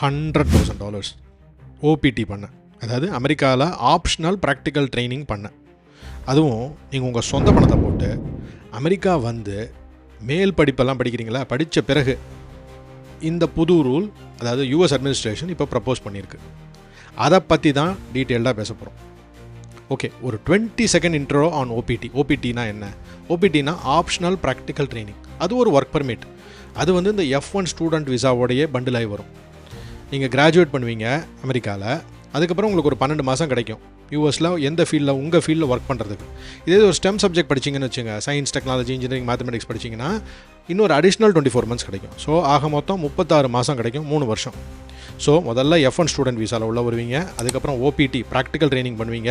$100,000 OPD பண்ணேன். அதாவது அமெரிக்காவில் ஆப்ஷனல் ப்ராக்டிக்கல் ட்ரைனிங் பண்ணேன். அதுவும் நீங்கள் உங்கள் சொந்த பணத்தை போட்டு அமெரிக்கா வந்து மேல் படிப்பெல்லாம் படிக்கிறீங்களா, படித்த பிறகு இந்த புது ரூல், அதாவது யூஎஸ் அட்மினிஸ்ட்ரேஷன் இப்போ ப்ரப்போஸ் பண்ணியிருக்கு. அதை பற்றி தான் டீட்டெயில்டாக பேச போகிறோம். ஓகே, ஒரு 20 செகண்ட் இன்ட்ரோ ஆன் ஓபிடி. ஓபிடினா என்ன? ஓபிடினா ஆப்ஷனல் ப்ராக்டிக்கல் ட்ரைனிங். அது ஒரு ஒர்க் பர்மிட். அது வந்து இந்த F1 ஸ்டூடெண்ட் விசாவோடையே பண்டில் ஆகி வரும். நீங்கள் கிராஜுவேட் பண்ணுவீங்க அமெரிக்காவில், அதுக்கப்புறம் உங்களுக்கு ஒரு 12 மாதம் கிடைக்கும் யூஎஸில் எந்த ஃபீல்டில் உங்கள் ஃபீல்டில் ஒர்க் பண்ணுறதுக்கு. இதே ஒரு ஸ்டெம் சப்ஜெக்ட் படிச்சிங்கன்னு வச்சுங்க, சயின்ஸ், டெக்னாலஜி, இன்ஜினியரிங், மேத்தமெட்டிக்ஸ் படிச்சிங்கன்னா இன்னொரு அடிஷ்னல் 24 மந்த்ஸ் கிடைக்கும். ஸோ ஆக மொத்தம் 36 மாதம் கிடைக்கும், 3 வருஷம். ஸோ முதல்ல F1 ஸ்டூடெண்ட் விசாவில் உள்ள வருவீங்க, அதுக்கப்புறம் ஓபிடி ப்ராக்டிக்கல் ட்ரைனிங் பண்ணுவீங்க.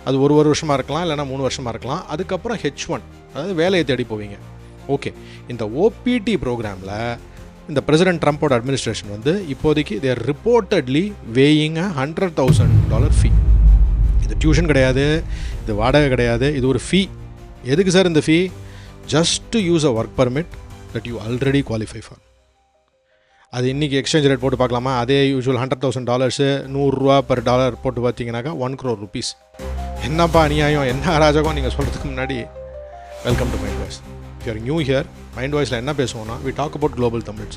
அது ஒரு வருஷமாக இருக்கலாம், இல்லைனா 3 வருஷமாக இருக்கலாம். அதுக்கப்புறம் H1, அதாவது வேலையை தேடி போவீங்க. ஓகே, இந்த ஓபிடி ப்ரோக்ராமில் இந்த பிரசிடென்ட் ட்ரம்ப்போட அட்மினிஸ்ட்ரேஷன் வந்து இப்போதைக்கு தேர் ரிப்போர்ட்டட்லி வேயிங் $100,000 ஃபீ. இது டியூஷன் கிடையாது, இது வாடகை கிடையாது, இது ஒரு ஃபீ. எதுக்கு சார் இந்த fee? Just to use a work permit that you already qualify for. அது இன்றைக்கி எக்ஸ்சேஞ்ச் ரேட் போட்டு பார்க்கலாமா? அதே யூஸ்வல் $100,000 $100 per டாலர் போட்டு பார்த்தீங்கன்னாக்கா 1 crore rupees. என்னப்பா அநியாயம், என்ன அராஜகம் நீங்கள் சொல்கிறதுக்கு முன்னாடி welcome to mind voice. You're new here. Mind வாய்ஸில் என்ன பேசுவோம்னா, we talk about global Tamils.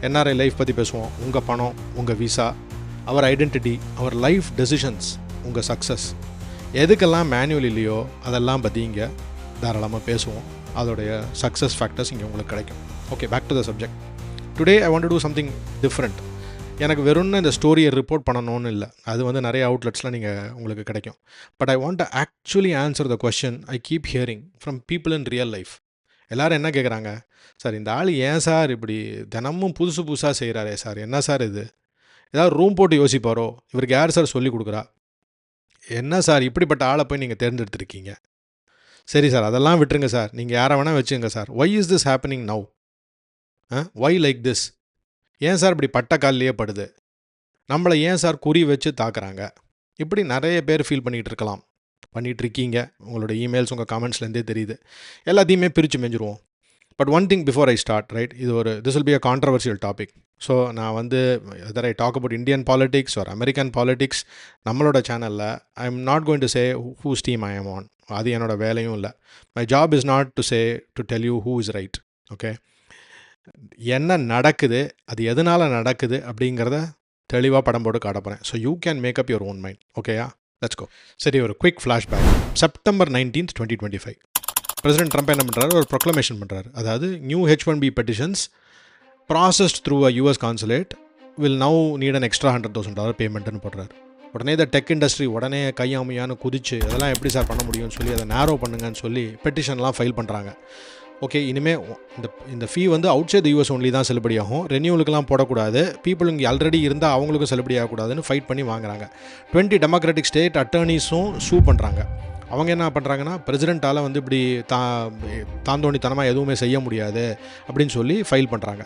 NRI life பற்றி பேசுவோம். உங்கள் பணம், உங்கள் விசா, அவர் ஐடென்டிட்டி, அவர் லைஃப் டெசிஷன்ஸ், உங்கள் சக்ஸஸ், எதுக்கெல்லாம் மேனுவல் இல்லையோ அதெல்லாம் பற்றி இங்கே தாராளமாக பேசுவோம். அதோடைய சக்ஸஸ் ஃபேக்டர்ஸ் இங்கே உங்களுக்கு கிடைக்கும். Okay, back to the subject. Today I want to do something different. எனக்கு வெறும்னு இந்த ஸ்டோரியை ரிப்போர்ட் பண்ணணும்னு இல்லை, அது வந்து நிறைய அவுட்லெட்ஸில் நீங்கள் உங்களுக்கு கிடைக்கும். But I want to actually answer the question I keep hearing from people in real life. எல்லோரும் என்ன கேட்குறாங்க? சார் இந்த ஆள் ஏன் சார் இப்படி தினமும் புதுசு புதுசாக செய்கிறாரே சார், என்ன சார் இது? ஏதாவது ரூம் போட்டு யோசிப்பாரோ, இவருக்கு யார் சார் சொல்லி கொடுக்குறா? என்ன சார் இப்படிப்பட்ட ஆளை போய் நீங்கள் தேர்ந்தெடுத்திருக்கீங்க? சரி சார், அதெல்லாம் விட்டுருங்க சார், நீங்கள் யாரை வேணால் வச்சுங்க sir. Why is this happening now? Why like this? ஏன் சார் இப்படி பட்ட காலிலேயே படுது? நம்மளை ஏன் சார் குறி வச்சு தாக்குறாங்க? இப்படி நிறைய பேர் ஃபீல் பண்ணிகிட்டு இருக்கலாம், பண்ணிகிட்ருக்கீங்க. உங்களோட இமெயில்ஸ், உங்கள் கமெண்ட்ஸ்லேருந்தே தெரியுது. எல்லாத்தையுமே பிரித்து மெஞ்சிருவோம். But one thing before I start, right, இது ஒரு this will be a controversial topic. So நான் வந்து whether I talk about Indian politics or American politics, நம்மளோட சேனலில் I am not going to say whose team I am on. அது என்னோடய வேலையும் இல்லை. My job is not to say to tell you who is right. Okay, என்ன நடக்குது, அது எதனால் நடக்குது அப்படிங்கிறத தெளிவாக படம் போட்டு காட்ட போகிறேன். So you can make up your own mind. ஓகேயா, லெட்ஸ் கோ. சரி, ஒரு quick flashback. September 19th, 2025 president Trump என்ன பண்ணுறாரு? ஒரு ப்ரொக்ளமேஷன் பண்ணுறாரு. அதாவது new H1B petitions processed through a US consulate will now need an extra $100,000 பேமெண்ட்னு போடுறாரு. உடனே இந்த டெக் இண்டஸ்ட்ரி உடனே கையாமையான்னு குதிச்சு, அதெல்லாம் எப்படி சார் பண்ண முடியும்னு சொல்லி அதை நேரோ பண்ணுங்கன்னு சொல்லி பெட்டிஷன்லாம் ஃபைல் பண்ணுறாங்க. ஓகே, இனிமேல் இந்த ஃபீ வந்து அவுட் சைட் US ஒன்லி தான் செல்லுபடியாகும், ரெனியூவலுக்குலாம் போடக்கூடாது, பீப்புள் இங்கே ஆல்ரெடி இருந்தால் அவங்களுக்கும் செல்லுபடி ஆகக்கூடாதுன்னு ஃபைட் பண்ணி வாங்குறாங்க. 20 டெமோக்ராட்டிக் ஸ்டேட் அட்டர்னிஸும் சூ பண்ணுறாங்க. அவங்க என்ன பண்ணுறாங்கன்னா, பிரசிடெண்ட்டால் வந்து இப்படி தாந்தோணித்தனமாக எதுவுமே செய்ய முடியாது அப்படின்னு சொல்லி ஃபைல் பண்ணுறாங்க.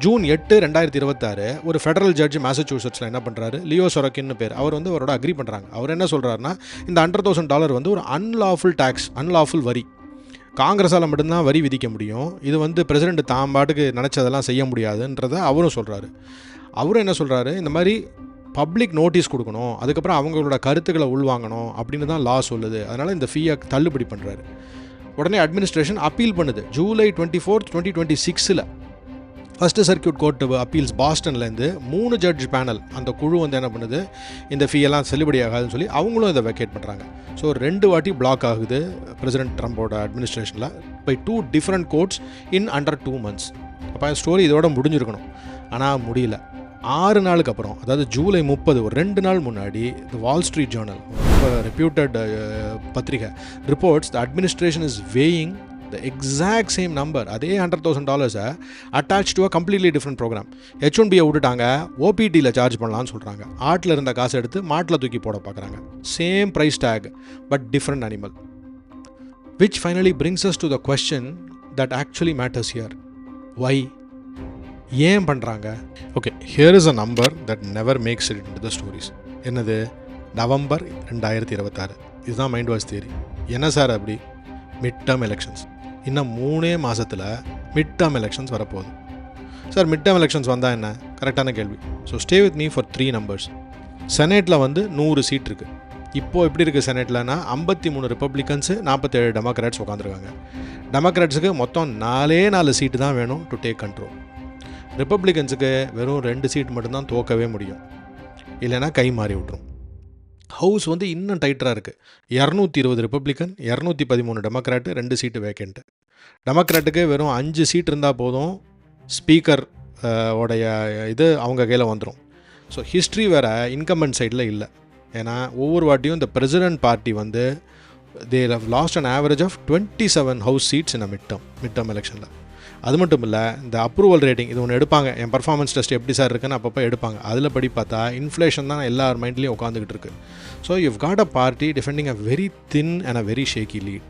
June 8, 2026 ஒரு ஃபெடரல் ஜட்ஜ் மேசச்சூசெட்ஸில் என்ன பண்ணுறாரு? லியோ சொரக்கின்னு பேர், அவர் வந்து அவரோட அக்ரி பண்ணுறாங்க. அவர் என்ன சொல்கிறாருன்னா, இந்த $100,000 வந்து ஒரு அன்லாஃபுல் டேக்ஸ், அன்லாஃபுல் வரி. காங்கிரஸால் மட்டும்தான் வரி விதிக்க முடியும், இது வந்து பிரசிடெண்ட் தான் பாட்டுக்கு நினச்சதெல்லாம் செய்ய முடியாதுன்றதை அவரும் சொல்கிறாரு. அவரும் என்ன சொல்கிறாரு, இந்த மாதிரி பப்ளிக் நோட்டீஸ் கொடுக்கணும், அதுக்கப்புறம் அவங்களோட கருத்துக்களை உள்வாங்கணும் அப்படின்னு தான் லா சொல்லுது. அதனால் இந்த ஃபீயை தள்ளுபடி பண்ணுறாரு. உடனே அட்மினிஸ்ட்ரேஷன் அப்பீல் பண்ணுது. July 24, 2026 first circuit court appeals பாஸ்டன்லேருந்து 3 ஜட்ஜ் பேனல் அந்த குழு வந்து என்ன பண்ணுது, இந்த ஃபீயெல்லாம் செல்லுபடி ஆகாதுன்னு சொல்லி அவங்களும் இதை வெக்கேட் பண்ணுறாங்க. ஸோ 2 வாட்டி பிளாக் ஆகுது பிரசிடென்ட் ட்ரம்போட அட்மினிஸ்ட்ரேஷனில் by 2 different courts in under 2 months. அப்போ ஸ்டோரி இதோட முடிஞ்சிருக்கணும், ஆனால் முடியல. 6 நாளுக்கு அப்புறம், அதாவது July 30, ஒரு 2 நாள் முன்னாடி, த வால் ஸ்ட்ரீட் ஜேர்னல், ரொம்ப ரெப்யூட்டட் பத்திரிகை, reports the administration is weighing the exact same number, அதே $100,000 attached to a completely different program. H1B விட்டுட்டாங்க, OPTயில் சார்ஜ் பண்ணலான்னு சொல்கிறாங்க. ஆட்டில் இருந்த காசை எடுத்து மாட்டில் தூக்கி போட பார்க்குறாங்க. Same price tag but different animal. which finally brings us to the question that actually matters here. why? ஏன் பண்ணுறாங்க? Okay, here is a number that never makes it into the stories. என்னது? November 2026. இதுதான் mind voice theory. என்ன sir அப்படி? Mid term elections. இன்னும் 3 மாதத்தில் mid term elections வரப்போகுது. Sir mid term elections வந்தால் என்ன? கரெக்டான கேள்வி. So stay with me for 3 numbers. செனேட்டில் வந்து 100 சீட் இருக்குது. இப்போது எப்படி இருக்குது செனேட்லனா 53 ரிப்பப்ளிகன்ஸு 47 டெமோக்ராட்ஸ் உட்காந்துருக்காங்க. டெமோக்ராட்ஸுக்கு மொத்தம் 4 சீட்டு தான் வேணும் டு டேக் கண்ட்ரோல். ரிப்பப்ளிகன்ஸுக்கு வெறும் 2 சீட் மட்டும்தான் தோக்கவே முடியும், இல்லைனா கை மாறி விட்ரும். ஹவுஸ் வந்து இன்னும் டைட்டராக இருக்குது. 220 ரிப்பப்ளிகன், 213 டெமோக்ராட்டு, 2 சீட்டு வேக்கண்ட்டு. டெமோக்ராட்டுக்கு வெறும் 5 சீட் இருந்தால் போதும், ஸ்பீக்கர் உடைய இது அவங்க கையில் வந்துடும். ஸோ ஹிஸ்ட்ரி வேறு இன்கம்பன்ட் சைடில் இல்லை. ஏன்னா ஒவ்வொரு வாட்டியும் இந்த பிரசிடென்ட் பார்ட்டி வந்து they have lost an average of 27 house seats in mid term எலெக்ஷனில். அது மட்டும் இல்லை, இந்த அப்ரூவல் ரேட்டிங் இது ஒன்று எடுப்பாங்க. என் பர்ஃபார்மன்ஸ் டெஸ்ட் எப்படி சார் இருக்குன்னு அப்பப்போ எடுப்பாங்க. அதில் படி பார்த்தா இன்ஃப்ளேஷன் தான் எல்லார் மைண்ட்லேயும் உட்காந்துக்கிட்டு இருக்குது. So you've got a party defending a very thin and a very shaky lead.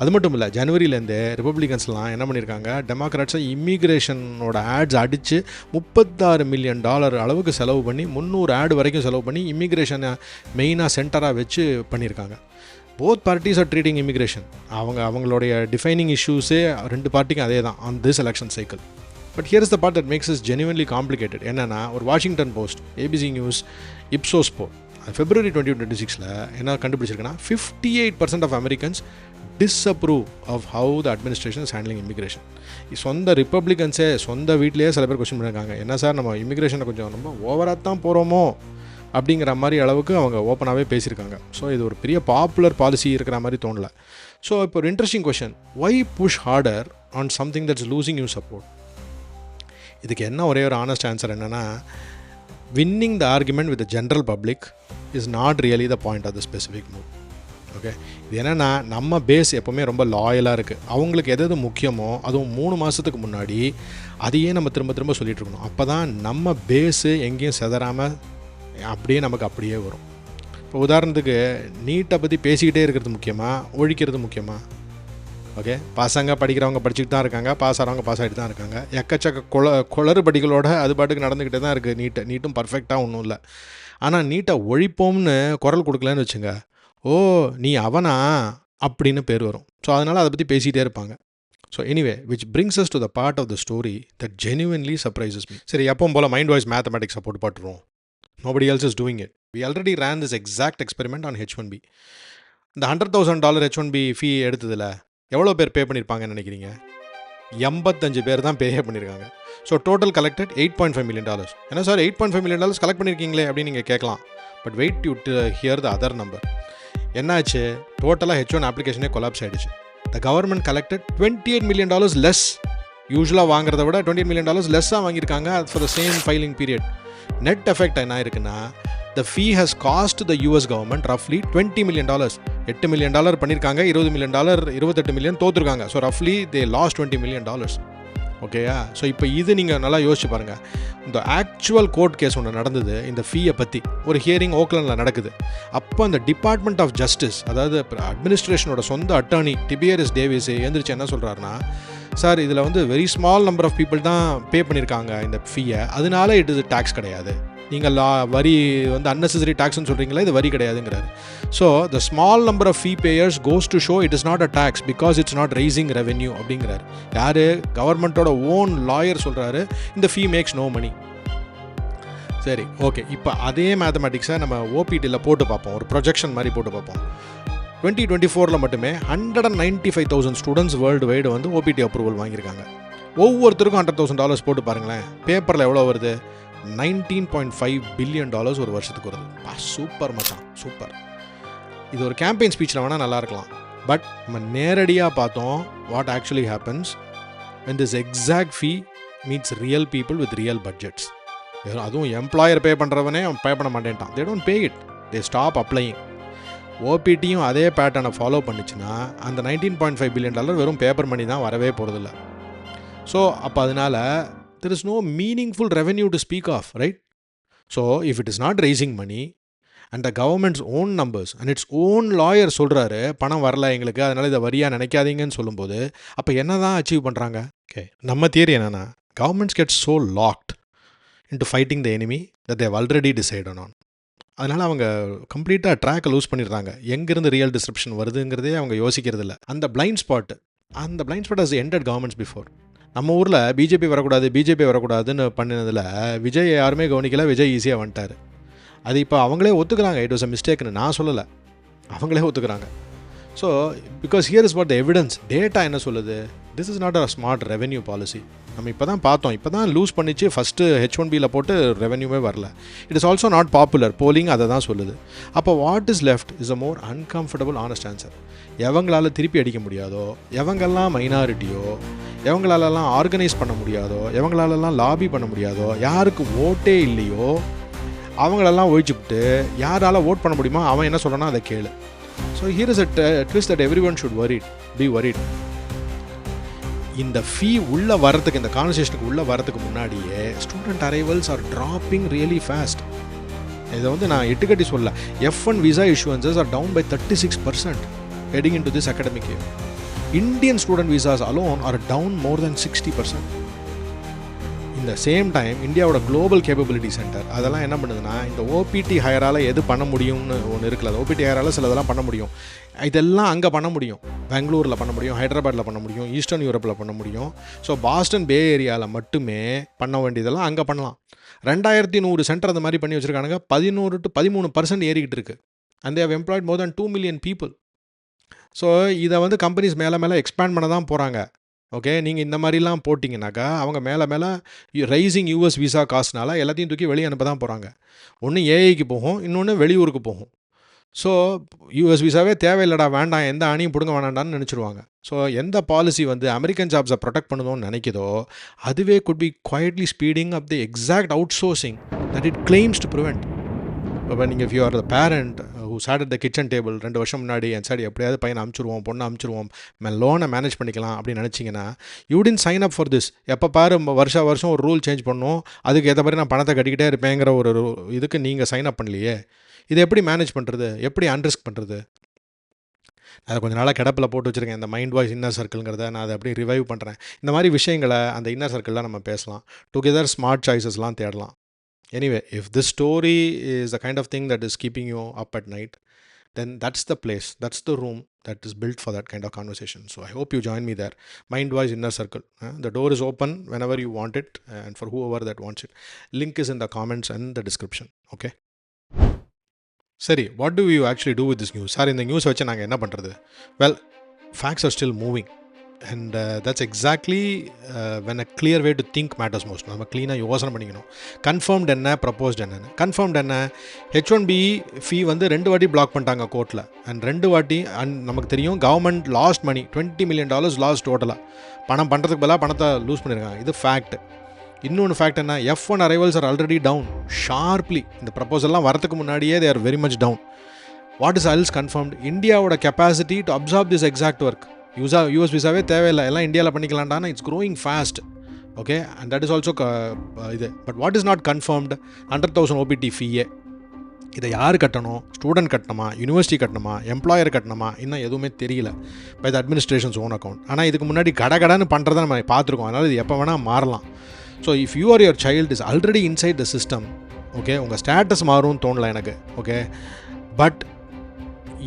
அது மட்டும் இல்லை, ஜனவரியிலேருந்து ரிப்பப்ளிகன்ஸ்லாம் என்ன பண்ணியிருக்காங்க, டெமோக்ராட்ஸை இமிக்ரேஷனோட ஆட்ஸ் அடித்து $36 மில்லியன் அளவுக்கு செலவு பண்ணி 300 ஆட் வரைக்கும் செலவு பண்ணி இமிக்ரேஷனை மெயினாக சென்டராக வச்சு பண்ணியிருக்காங்க. Both parties are treating immigration. அவங்களுடைய டிஃபைனிங் இஷ்யூஸே 2 பார்ட்டிக்கும் அதே தான் on this election cycle. But here is the part that makes is genuinely complicated. என்னென்னா, ஒரு Washington Post, ABC News, Ipsos poll February 2026 என்ன கண்டுபிடிச்சிருக்குன்னா 58% ஆஃப் Americans disapprove of how the administration is handling immigration. சொந்த ரிப்பப்ளிகன்ஸே சொந்த வீட்லேயே சில பேர் கொஸ்டின் பண்ணியிருக்காங்க, என்ன சார் நம்ம இமிக்ரேஷனை கொஞ்சம் ரொம்ப ஓவராக தான் போகிறோமோ அப்படிங்கிற மாதிரி அளவுக்கு அவங்க ஓப்பனாகவே பேசியிருக்காங்க. ஸோ இது ஒரு பெரிய பாப்புலர் பாலிசி இருக்கிற மாதிரி தோணலை. ஸோ இப்போ ஒரு interesting question, why push harder on something that's losing you support? இதுக்கு என்ன ஒரே ஒரு ஆனஸ்ட் ஆன்சர் என்னென்னா, winning the argument with the general public is not really the point of the specific move. Okay, இது என்னென்னா, நம்ம பேஸ் எப்போவுமே ரொம்ப லாயலாக இருக்குது. அவங்களுக்கு எது முக்கியமோ அதுவும் 3 மாதத்துக்கு முன்னாடி அதையே நம்ம திரும்ப திரும்ப சொல்லிகிட்டு இருக்கணும். அப்போ தான் நம்ம பேஸு எங்கேயும் செதறாமல் அப்படியே நமக்கு அப்படியே வரும். இப்போ உதாரணத்துக்கு நீட்டை பற்றி பேசிக்கிட்டே இருக்கிறது முக்கியமாக, ஒழிக்கிறது முக்கியமாக? ஓகே, பசங்க படிக்கிறவங்க படிச்சுட்டு தான் இருக்காங்க, பாஸ் ஆகிறவங்க பாஸ் ஆகிட்டு தான் இருக்காங்க. எக்கச்சக்க குளறுபடிகளோட அது பாட்டுக்கு நடந்துக்கிட்டே தான் இருக்குது. நீட்டும் பர்ஃபெக்டாக ஒன்றும் இல்லை. ஆனால் நீட்டை ஒழிப்போம்னு குரல் கொடுக்கலன்னு வச்சுங்க, ஓ நீ அவனா அப்படின்னு பேர் வரும். ஸோ அதனால் அதை பற்றி பேசிகிட்டே இருப்பாங்க. So anyway, which brings us to the part of the story that genuinely surprises me. சரி, எப்பவும் போல் மைண்ட் வாய்ஸ் மேத்தமெட்டிக்ஸை போட்டு பாட்டுருவோம். Nobody else is doing it. We already ran this exact experiment on H1B. இந்த $100,000 H1B ஃபீ எடுத்ததில் எவ்வளோ பேர் பே பண்ணியிருப்பாங்கன்னு நினைக்கிறீங்க? 85 பேர் தான் பே பண்ணியிருக்காங்க. So total collected $8.5 million. என்ன சார் $8.5 மில்லியன் கலெக்ட் பண்ணியிருக்கீங்களே அப்படின்னு நீங்கள் கேட்கலாம். But wait you hear the other number. என்னாச்சு, டோட்டலாக H1 அப்ளிகேஷனே கொலாப்ஸ் ஆகிடுச்சு. The government collected $28 million less. யூஸ்வலாக வாங்குறத விட $28 மில்லியன் லெஸ்ஸாக வாங்கியிருக்காங்க for the same filing period. Net effect என்ன இருக்குன்னா, the fee has cost the US government ரஃப்லி $20 மில்லியன். $8 மில்லியன் பண்ணியிருக்காங்க, $20 million, $28 million தோற்றுருக்காங்க. So ரஃப்லி they lost $20 million. ஓகேயா? ஸோ இப்போ இது நீங்கள் நல்லா யோசிச்சு பாருங்கள். இந்த ஆக்சுவல் கோர்ட் கேஸ் ஒன்று நடந்தது இந்த ஃபீயை பற்றி. ஒரு ஹியரிங் ஓக்லண்டில் நடக்குது. அப்போ அந்த டிபார்ட்மெண்ட் ஆஃப் ஜஸ்டிஸ், அதாவது அட்மினிஸ்ட்ரேஷனோட சொந்த அட்டார்னி டிபியரிஸ் டேவிஸ் எழுந்திரிச்சு என்ன சொல்கிறாருன்னா, சார் இதில் வந்து very small number of people தான் பே பண்ணியிருக்காங்க இந்த ஃபீயை, அதனால இது டேக்ஸ் கிடையாது. நீங்கள் வரி வந்து அன்னெசரி டேக்ஸ்னு சொல்கிறீங்களா, இது வரி கிடையாதுங்கிறாரு. So the small number of fee payers goes to show it is not a tax because it's not raising revenue அப்படிங்கிறாரு. யார்? கவர்மெண்ட்டோட ஓன் லாயர் சொல்கிறாரு, இந்த ஃபீ மேக்ஸ் நோ மணி. சரி, ஓகே, இப்போ அதே மேத்தமெட்டிக்ஸை நம்ம ஓபிடியில் போட்டு பார்ப்போம், ஒரு ப்ரொஜெக்ஷன் மாதிரி போட்டு பார்ப்போம். 2024 மட்டுமே 195,000 ஸ்டூடெண்ட்ஸ் வேர்ல்டு வைடு வந்து ஓபிடி அப்ரூவல் வாங்கியிருக்காங்க. ஒவ்வொருத்தருக்கும் $100,000 போட்டு பாருங்களேன். பேப்பரில் எவ்வளோ வருது? $19.5 பில்லியன் ஒரு வருஷத்துக்கு வருது. சூப்பர் மச்சான், சூப்பர். இது ஒரு கேம்பெயின் ஸ்பீச்சில் வேணால் நல்லா இருக்கலாம். பட் நம்ம நேரடியாக பார்த்தோம் what actually happens when this exact fee meets real people with real budgets. அதுவும் எம்ப்ளாயர் பே பண்ணுறவனே அவன் பே பண்ண மாட்டேன்ட்டான். they don't pay it, they stop applying. ஓபிடியும் அதே பேட்டர்னை ஃபாலோ பண்ணிச்சுன்னா அந்த $19.5 பில்லியன் வெறும் பேப்பர் மணி தான், வரவே போகிறதில்ல. ஸோ அப்போ அதனால் there is no meaningful revenue to speak of, right? So if it is not raising money and the government's own numbers and its own lawyer சொல்கிறாரு பணம் வரல எங்களுக்கு, அதனால் இதை வரியாக நினைக்காதீங்கன்னு சொல்லும்போது அப்போ என்ன தான் அச்சீவ் பண்ணுறாங்க? ஓகே, நம்ம தியரி என்னென்னா, governments get so locked into fighting the enemy that they have already decided on. அதனால் அவங்க கம்ப்ளீட்டாக ட்ராக்கை லூஸ் பண்ணிடுறாங்க. எங்கேருந்து ரியல் டிஸ்ரப்ஷன் வருதுங்கிறதே அவங்க யோசிக்கிறது இல்லை. அந்த blind spot has ended governments before. நம்ம ஊரில் பிஜேபி வரக்கூடாதுன்னு பண்ணினதில் விஜய் யாருமே கவனிக்கல, விஜய் ஈஸியாக வந்துட்டார். அது இப்போ அவங்களே ஒத்துக்கிறாங்க, இட் வாஸ் அ மிஸ்டேக்னு. நான் சொல்லலை, அவங்களே ஒத்துக்கிறாங்க. So because here is what the evidence. Data என்ன சொல்லுது? This is not a smart revenue policy. நம்ம இப்போ தான் பார்த்தோம், இப்போ தான் லூஸ் பண்ணிச்சு. ஃபஸ்ட்டு H1Bயில் போட்டு ரெவென்யூவே வரல. It is also not popular. Polling அதை தான் சொல்லுது. அப்போ what is left is a more uncomfortable honest answer. எவங்களால் திருப்பி அடிக்க முடியாதோ, எவங்கெல்லாம் மைனாரிட்டியோ, எவங்களாலலாம் ஆர்கனைஸ் பண்ண முடியாதோ, எவங்களாலலாம் லாபி பண்ண முடியாதோ, யாருக்கு ஓட்டே இல்லையோ அவங்களெல்லாம் ஒழிச்சுக்கிட்டு யாரால் ஓட் பண்ண முடியுமோ அவன் என்ன சொல்கிறானோ அதை கேளு. So here is a twist that every one should be worried. இந்த ஃபீ உள்ளே வரத்துக்கு, இந்த கான்வர்சேஷனுக்கு உள்ளே வரத்துக்கு முன்னாடியே student arrivals are dropping really fast. இதை வந்து நான் எட்டுக்கட்டி சொல்ல. F1 visa issuances are down by 36% heading into this academic year. Indian student visas alone are down more than 60%. இந்த சேம் டைம் இந்தியாவோட குளோபல் கேப்பபிலிட்டி சென்டர் அதெல்லாம் என்ன பண்ணுதுன்னா, இந்த ஓபிடி ஹையரால் எது பண்ண முடியும்னு ஒன்று இருக்குல்ல. அது ஓபிடி ஹையரால் சிலதெல்லாம் பண்ண முடியும். இதெல்லாம் அங்கே பண்ண முடியும். பெங்களூரில் பண்ண முடியும், ஹைதராபாத்தில் பண்ண முடியும், ஈஸ்டர்ன் யூரோப்பில் பண்ண முடியும். ஸோ பாஸ்டன் பே ஏரியாவில் மட்டுமே பண்ண வேண்டியதெல்லாம் அங்கே பண்ணலாம். 2100 சென்டர் அந்த மாதிரி பண்ணி வச்சுருக்கானுங்க. 11 to 13% ஏறிக்கிட்டு இருக்குது. And they employed more than 2 million people. So இதை வந்து கம்பெனிஸ் மேலே எக்ஸ்பேண்ட் பண்ண தான் போகிறாங்க. ஓகே, நீங்கள் இந்த மாதிரிலாம் போட்டிங்கனாக்கா அவங்க மேலே ரைசிங் யூஎஸ் விசா காஸ்ட்னால எல்லாத்தையும் தூக்கி வெளியே அனுப்ப தான் போகிறாங்க. ஒன்று ஏஐக்கு போகும், இன்னொன்று வெளியூருக்கு போகும். ஸோ யூஎஸ் விசாவே தேவையில்லடா, வேண்டாம், எந்த அணியும் பிடுங்க வேண்டாம்னு நினச்சிருவாங்க. ஸோ எந்த பாலிசி வந்து அமெரிக்கன் ஜாப்ஸை ப்ரொடெக்ட் பண்ணணும்னு நினைக்குதோ அதுவே could be quietly speeding up the exact out sourcing that it claims to prevent. இப்போ நீங்கள் if you are the parent who sat at the kitchen table 2 வருஷம் முன்னாடி என் சரி எப்படியாவது பையனை அனுப்பிச்சிருவோம், பொண்ணை அனுப்பிச்சிருவோம், லோனை மேனேஜ் பண்ணிக்கலாம் அப்படின்னு நினச்சிங்கன்னா you didn't sign up for this. எப்போ பாரு வருஷம் ஒரு ரூல் சேஞ்ச் பண்ணணும், அதுக்கு ஏற்ற மாதிரி நான் பணத்தை கட்டிக்கிட்டே இருப்பேங்கிற ஒரு இதுக்கு நீங்கள் சைன் அப் பண்ணலையே. இதை எப்படி மேனேஜ் பண்ணுறது, எப்படி அன்ரிஸ்க் பண்ணுறது? அதை கொஞ்சம் நாளாக கிடப்பில் போட்டு வச்சுருக்கேன். இந்த மைண்ட் வாய்ஸ் இன்னர் சர்க்கிள்ங்கிறத நான் அதை அப்படியே ரிவைவ் பண்ணுறேன். இந்த மாதிரி விஷயங்களை அந்த இன்னர் சர்க்கிளில் நம்ம பேசலாம். டுகெதர் ஸ்மார்ட் சாய்ஸஸ்லாம் தேடலாம். Anyway, if this story is the kind of thing that is keeping you up at night, then that's the place, that's the room that is built for that kind of conversation. So I hope you join me there. Mindwise Inner Circle. The door is open whenever you want it and for whoever that wants it. Link is in the comments and the description. Okay? Sari, what do you actually do with this news? Sir, in the news vacha naanga enna pandrathu? Well, facts are still moving. And that's exactly when a clear way to think matters most. நம்ம க்ளீனாக யோசனை பண்ணிக்கணும். Confirmed என்ன, proposed என்னன்னு. Confirmed என்ன, H1B ஃபீ வந்து 2 வாட்டி black பண்ணிட்டாங்க கோர்ட்டில். அண்ட் 2 வாட்டி நமக்கு தெரியும் கவர்மெண்ட் லாஸ்ட் மணி $20 million லாஸ்ட் டோட்டலாக. பணம் பண்ணுறதுக்கு பதிலாக பணத்தை லூஸ் பண்ணியிருக்காங்க. இது ஃபேக்ட். இன்னொன்று ஃபேக்ட் என்ன, F1 arrivals are already down sharply. இந்த ப்ரப்போசல்லாம் வரதுக்கு முன்னாடியே they are very much down. What is else confirmed? இந்தியாவோட capacity to absorb this exact work. US விசாவே தேவையில்லை, எல்லாம் இந்தியாவில் பண்ணிக்கலான்டானா it's growing fast. Okay, and that is also இது. But what is not confirmed, 100,000 OPT ஃபீயே. இதை யார் கட்டணும்? ஸ்டூடெண்ட் கட்டணுமா, யூனிவர்சிட்டி கட்டணுமா, எம்ப்ளாயர் கட்டணுமா, இன்னும் எதுவுமே தெரியல. By the administration's own account. ஆனால் இதுக்கு முன்னாடி கடன்னு பண்ணுறதை நம்ம பார்த்துருக்கோம். அதனால் இது எப்போ வேணால் மாறலாம். So if you are your child is already inside the system, okay, உங்கள் ஸ்டேட்டஸ் மாறும்னு தோணலை எனக்கு. ஓகே, பட்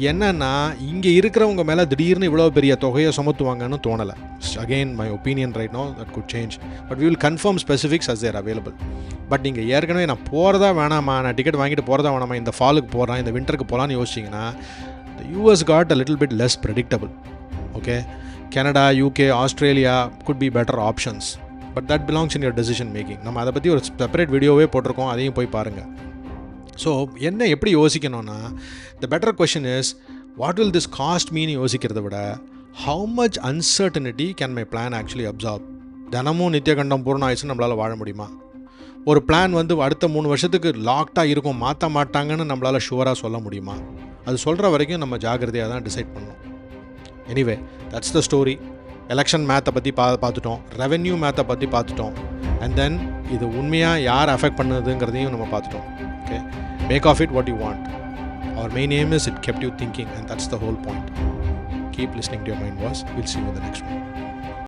என்னன்னா இங்கே இருக்கிறவங்க மேலே திடீர்னு இவ்வளோ பெரிய தொகையை சுமத்துவாங்கன்னு தோணலை. Again my opinion right now, that good change. But we will confirm specifics as they're available. பட் நீங்கள் ஏற்கனவே நான் போகிறதா வேணாமா, நான் டிக்கெட் வாங்கிட்டு போகிறதா வேணாமா, இந்த ஃபாலுக்கு போகிறேன், இந்த விண்டருக்கு போகலான்னு யோசிச்சிங்கன்னா the US got a little bit less predictable. Okay, Canada, UK, Australia could be better options. But that belongs in your decision making. நம்ம அதை பற்றி ஒரு செப்பரேட் வீடியோவே போட்டிருக்கோம், அதையும் போய் பாருங்கள். ஸோ என்ன எப்படி யோசிக்கணும்னா, the better question is what will this cost mean யோசிக்கிறத விட how much uncertainty can my plan actually absorb. தினமும் நித்தியகண்டம் பூர்ண ஆயிடுச்சுன்னு நம்மளால் வாழ முடியுமா? ஒரு பிளான் வந்து அடுத்த 3 வருஷத்துக்கு லாக்டாக இருக்கும், மாற்ற மாட்டாங்கன்னு நம்மளால் ஷுவராக சொல்ல முடியுமா? அது சொல்கிற வரைக்கும் நம்ம ஜாகிரதையாக தான் டிசைட் பண்ணணும். Anyway, that's the story. Election மேத்தை பற்றி பார்த்துட்டோம், ரெவென்யூ மேத்தை பற்றி பார்த்துட்டோம், அண்ட் தென் இது உண்மையாக யார் அஃபெக்ட் பண்ணுதுங்கிறதையும் நம்ம பார்த்துட்டோம். Okay, make of it what you want. Our main aim is it kept you thinking, and that's the whole point. Keep listening to your mind voice. We'll see you in the next one.